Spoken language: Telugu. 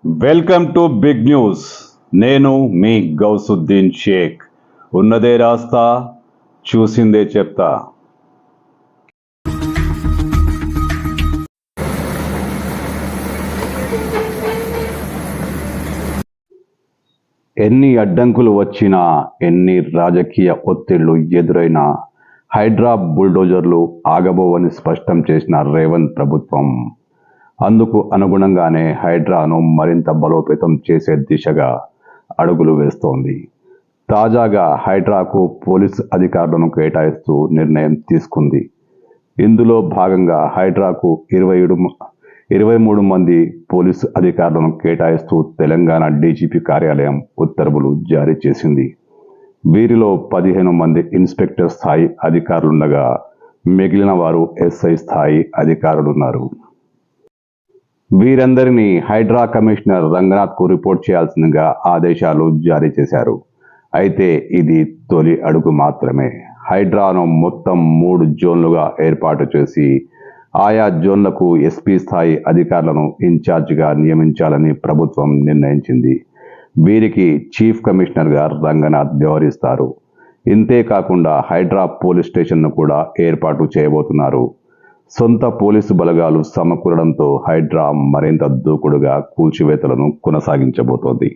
Welcome to big news. నేను మీ గౌసుద్దీన్ షేక్. ఉన్నదే రాస్తా, చూసిందే చెప్తా. ఎన్ని అడ్డంకులు వచ్చినా, ఎన్ని రాజకీయ ఒత్తిళ్లు ఎదురైనా హైడ్రా బుల్డోజర్లు ఆగబోవని స్పష్టం చేసిన రేవంత్ ప్రభుత్వం అందుకు అనుగుణంగానే హైడ్రాను మరింత బలోపేతం చేసే దిశగా అడుగులు వేస్తోంది. తాజాగా హైడ్రాకు పోలీసు అధికారులను కేటాయిస్తూ నిర్ణయం తీసుకుంది. ఇందులో భాగంగా హైడ్రాకు 23 మంది పోలీసు అధికారులను కేటాయిస్తూ తెలంగాణ డీజీపీ కార్యాలయం ఉత్తర్వులు జారీ చేసింది. వీరిలో 15 మంది ఇన్స్పెక్టర్ స్థాయి అధికారులుండగా మిగిలిన వారు ఎస్ఐ స్థాయి అధికారులున్నారు. వీరందరినీ హైడ్రా కమిషనర్ రంగనాథ్కు రిపోర్ట్ చేయాల్సిందిగా ఆదేశాలు జారీ చేశారు. అయితే ఇది తొలి అడుగు మాత్రమే. హైడ్రాను మొత్తం 3 జోన్లుగా ఏర్పాటు చేసి ఆయా జోన్లకు ఎస్పీ స్థాయి అధికారులను ఇన్ఛార్జిగా నియమించాలని ప్రభుత్వం నిర్ణయించింది. వీరికి చీఫ్ కమిషనర్గా రంగనాథ్ వ్యవహరిస్తారు. ఇంతేకాకుండా హైడ్రా పోలీస్ స్టేషన్ను కూడా ఏర్పాటు చేయబోతున్నారు. సొంత పోలీసు బలగాలు సమకూరడంతో హైడ్రా మరింత దూకుడుగా కూల్చివేతలను కొనసాగించబోతోంది.